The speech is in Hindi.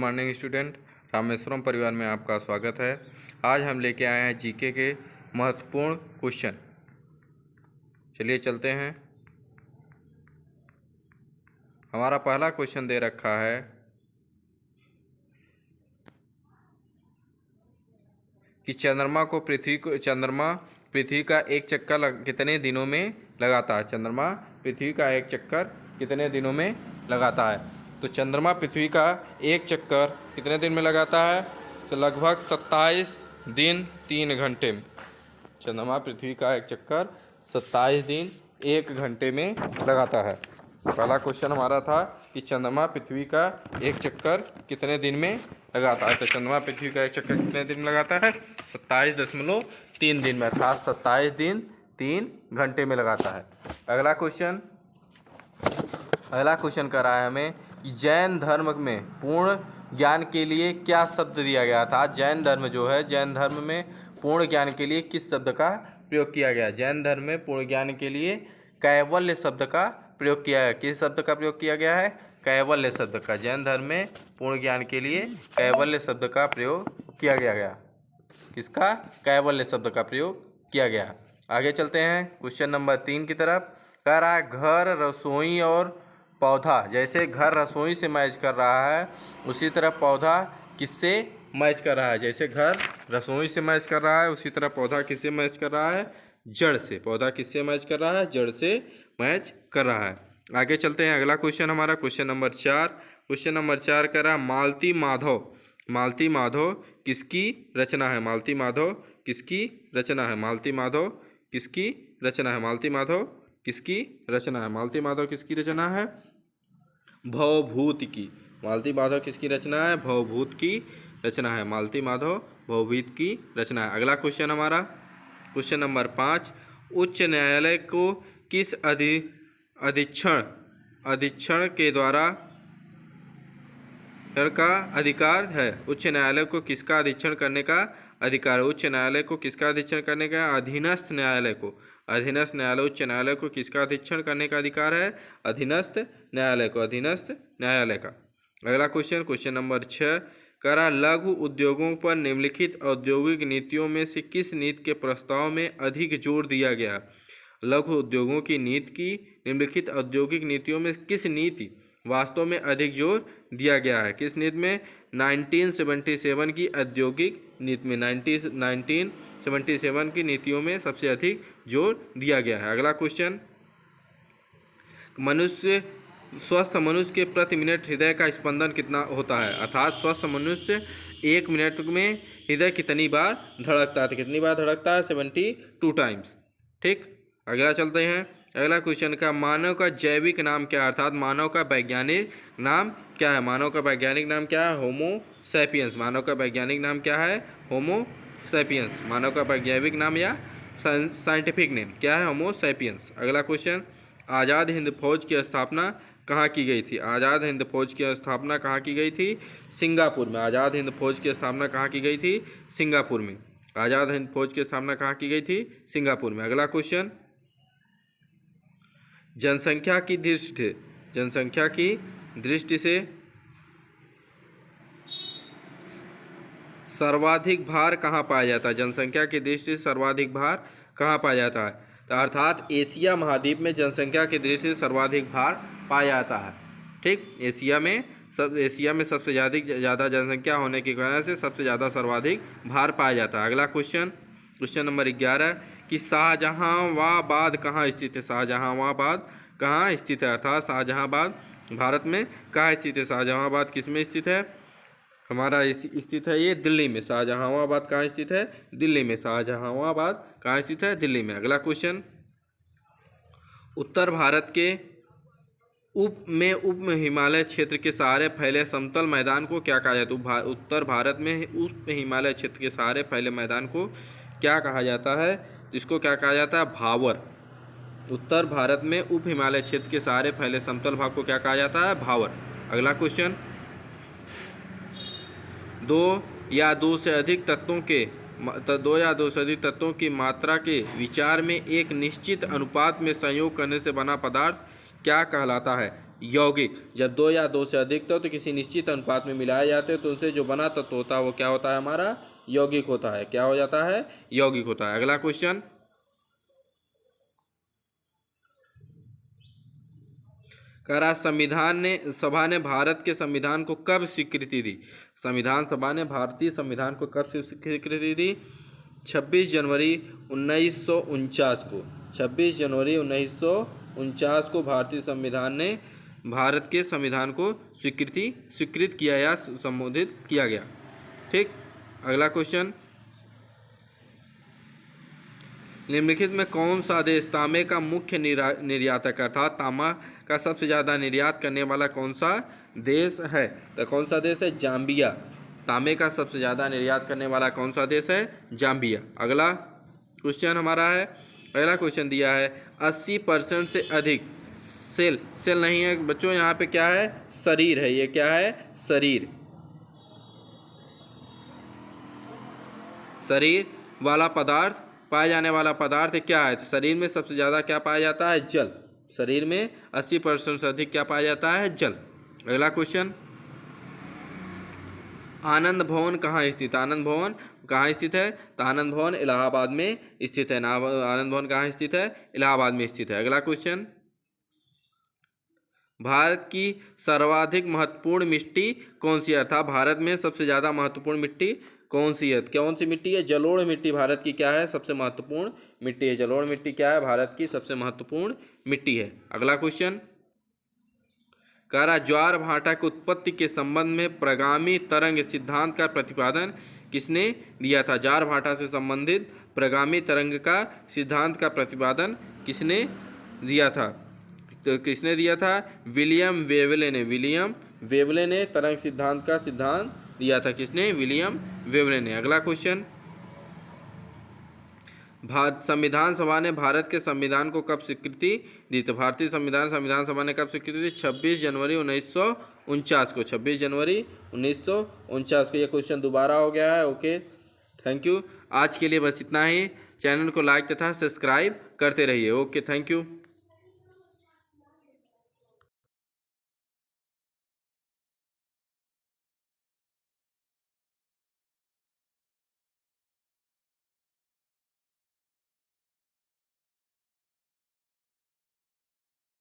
मॉर्निंग स्टूडेंट, रामेश्वरम परिवार में आपका स्वागत है। आज हम लेके आए हैं जीके के महत्वपूर्ण क्वेश्चन। चलिए चलते हैं। हमारा पहला क्वेश्चन दे रखा है कि चंद्रमा पृथ्वी का एक चक्कर कितने दिनों में लगाता है। चंद्रमा पृथ्वी का एक चक्कर कितने दिनों में लगाता है। तो चंद्रमा पृथ्वी का एक चक्कर कितने दिन में लगाता है, तो लगभग 27 दिन 3 घंटे में। चंद्रमा पृथ्वी का एक चक्कर 27 दिन 1 घंटे में लगाता है। पहला क्वेश्चन हमारा था कि चंद्रमा पृथ्वी का एक चक्कर कितने दिन में लगाता है। तो चंद्रमा पृथ्वी का एक चक्कर कितने दिन में लगाता है, 27.3 दिन में, अर्थात 27 दिन 3 घंटे में लगाता है। अगला क्वेश्चन कर रहा है हमें जैन धर्म में पूर्ण ज्ञान के लिए क्या शब्द दिया गया था। जैन धर्म जो है, जैन धर्म में पूर्ण ज्ञान के लिए किस शब्द का प्रयोग किया गया। जैन धर्म में पूर्ण ज्ञान के लिए कैवल्य शब्द का प्रयोग किया है। किस शब्द का प्रयोग किया गया है, कैवल्य शब्द का। जैन धर्म में पूर्ण ज्ञान के लिए कैवल्य शब्द का प्रयोग किया गया। किसका, कैवल्य शब्द का प्रयोग किया गया। आगे चलते हैं क्वेश्चन नंबर 3 की तरफ। कह रहा है घर, रसोई और पौधा। जैसे घर रसोई से मैच कर रहा है, उसी तरह पौधा किससे मैच कर रहा है। जैसे घर रसोई से मैच कर रहा है, उसी तरह पौधा किससे मैच कर रहा है, जड़ से। पौधा किससे मैच कर रहा है, जड़ से मैच कर रहा है। आगे चलते हैं। अगला क्वेश्चन हमारा क्वेश्चन नंबर 4। क्वेश्चन नंबर 4 कह रहा है मालती माधव किसकी रचना है। मालती माधव किसकी रचना है। मालती माधव किसकी रचना है। मालती माधव किसकी रचना है। मालती माधव किसकी रचना है, भवभूत की। मालती माधव किसकी रचना है, भवभूत की रचना है। मालती माधव भवभूत की रचना है। अगला क्वेश्चन हमारा क्वेश्चन नंबर 5। उच्च न्यायालय को किस अधीक्षण के द्वारा का अधिकार है। उच्च न्यायालय को किसका अधीक्षण करने का अधिकार है। उच्च न्यायालय को किसका अधीक्षण करने का, अधीनस्थ न्यायालय को। अधीनस्थ न्यायालय, उच्च न्यायालय को किसका अधीक्षण करने का अधिकार है, अधीनस्थ न्यायालय को, अधीनस्थ न्यायालय का। अगला क्वेश्चन नंबर 6 कह रहा लघु उद्योगों पर निम्नलिखित औद्योगिक नीतियों में से किस नीति के प्रस्ताव में अधिक जोर दिया गया। लघु उद्योगों की नीति की निम्नलिखित औद्योगिक नीतियों में किस नीति वास्तव में अधिक जोर दिया गया है। किस नीति में, 1977 की औद्योगिक नीति में। 1977 की नीतियों में सबसे अधिक जोर दिया गया है। अगला क्वेश्चन, स्वस्थ मनुष्य के प्रति मिनट हृदय का स्पंदन कितना होता है। अर्थात स्वस्थ मनुष्य 1 मिनट में हृदय कितनी बार धड़कता है। तो कितनी बार धड़कता है, 72 टाइम्स। ठीक, अगला चलते हैं। अगला क्वेश्चन का मानव का जैविक नाम क्या है, अर्थात मानव का वैज्ञानिक नाम क्या है। मानव का वैज्ञानिक नाम क्या है, होमो सैपियंस। मानव का वैज्ञानिक नाम क्या है, होमो सैपियंस। मानव का वैज्ञानिक नाम या साइंटिफिक नेम क्या है, होमो सैपियंस। अगला क्वेश्चन, आज़ाद हिंद फौज की स्थापना कहाँ की गई थी। आज़ाद हिंद फौज की स्थापना कहाँ की गई थी, सिंगापुर में। आज़ाद हिंद फौज की स्थापना कहाँ की गई थी, सिंगापुर में। आज़ाद हिंद फौज की स्थापना कहाँ की गई थी, सिंगापुर में। अगला क्वेश्चन, जनसंख्या की दृष्टि से सर्वाधिक भार कहाँ पाया जाता है। जनसंख्या की दृष्टि से सर्वाधिक भार कहाँ पाया जाता है, तो अर्थात एशिया महाद्वीप में जनसंख्या की दृष्टि से सर्वाधिक भार पाया जाता है। ठीक, एशिया में सबसे ज़्यादा जनसंख्या होने की वजह से सबसे ज़्यादा सर्वाधिक भार पाया जाता है। अगला क्वेश्चन नंबर 11 कि शाहजहांबाद कहाँ स्थित है। शाहजहांबाद कहाँ स्थित है, अर्थात शाहजहांबाद भारत में कहाँ स्थित है। शाहजहांबाद किस में स्थित है, हमारा स्थित है ये दिल्ली में। शाहजहांबाद कहाँ स्थित है, दिल्ली में। शाहजहांबाद कहाँ स्थित है, दिल्ली में। अगला क्वेश्चन, उत्तर भारत के उप हिमालय क्षेत्र के सहारे फैले समतल मैदान को क्या कहा जाता है। उत्तर भारत में उप हिमालय क्षेत्र के सहारे फैले मैदान को क्या कहा जाता है, इसको क्या कहा जाता है, भावर। उत्तर भारत में उप हिमालय क्षेत्र के सहारे फैले समतल भाग को क्या कहा जाता है, भावर। अगला क्वेश्चन, 2 या 2 से अधिक तत्वों की मात्रा के विचार में एक निश्चित अनुपात में संयोग करने से बना पदार्थ क्या कहलाता है। यौगिक। जब दो या दो से अधिक तत्व तो किसी निश्चित अनुपात में मिलाए जाते हैं तो उनसे जो बना तत्व होता है वो क्या होता है हमारा, यौगिक होता है। क्या हो जाता है, यौगिक होता है। अगला क्वेश्चन, कह रहा सभा ने भारत के संविधान को कब स्वीकृति दी। संविधान सभा ने भारतीय संविधान को कब स्वीकृति दी? 26 जनवरी 1949 को। 26 जनवरी 1949 को भारतीय संविधान ने भारत के संविधान को स्वीकृत किया या संबोधित किया गया। ठीक। अगला क्वेश्चन, निम्नलिखित में कौन सा देश तांबे का मुख्य निर्यातक अर्थात तांबा का सबसे ज़्यादा निर्यात करने वाला कौन सा देश है? तो कौन सा देश है? जाम्बिया। तांबे का सबसे ज़्यादा निर्यात करने वाला कौन सा देश है? जाम्बिया। अगला क्वेश्चन हमारा है, अगला क्वेश्चन दिया है 80% से अधिक सेल नहीं है बच्चों, यहाँ पे क्या है? शरीर है। ये क्या है? शरीर वाला पदार्थ, पाया जाने वाला पदार्थ क्या है? शरीर में सबसे ज़्यादा क्या पाया जाता है? जल। शरीर में 80% से अधिक क्या पाया जाता है? जल। अगला क्वेश्चन, आनंद भवन कहाँ स्थित? आनंद भवन कहाँ स्थित है? तो आनंद भवन इलाहाबाद में स्थित है। आनंद भवन कहाँ स्थित है? इलाहाबाद में स्थित है। अगला क्वेश्चन, भारत की सर्वाधिक महत्वपूर्ण मिट्टी कौन सी है? अर्थात भारत में सबसे ज़्यादा महत्वपूर्ण मिट्टी कौन सी है? कौन सी मिट्टी है? जलोढ़ मिट्टी भारत की क्या है? सबसे महत्वपूर्ण मिट्टी है। जलोढ़ मिट्टी क्या है? भारत की सबसे महत्वपूर्ण मिट्टी है। अगला क्वेश्चन, कह रहा ज्वार भाटा की उत्पत्ति के संबंध में प्रगामी तरंग सिद्धांत का प्रतिपादन किसने दिया था? ज्वार भाटा से संबंधित प्रगामी तरंग का सिद्धांत का प्रतिपादन किसने दिया था? तो किसने दिया था? विलियम वेवले ने। विलियम वेवले ने तरंग सिद्धांत का सिद्धांत दिया था। किसने? विलियम वेवले ने। अगला क्वेश्चन, संविधान सभा ने भारत के संविधान को कब स्वीकृति दी? तो भारतीय संविधान सभा ने कब स्वीकृति दी? 26 जनवरी 1949 को। 26 जनवरी 1949 को। ये क्वेश्चन दोबारा हो गया है। Okay, thank you. आज के लिए बस इतना ही। चैनल को लाइक तथा सब्सक्राइब करते रहिए। Okay, thank you.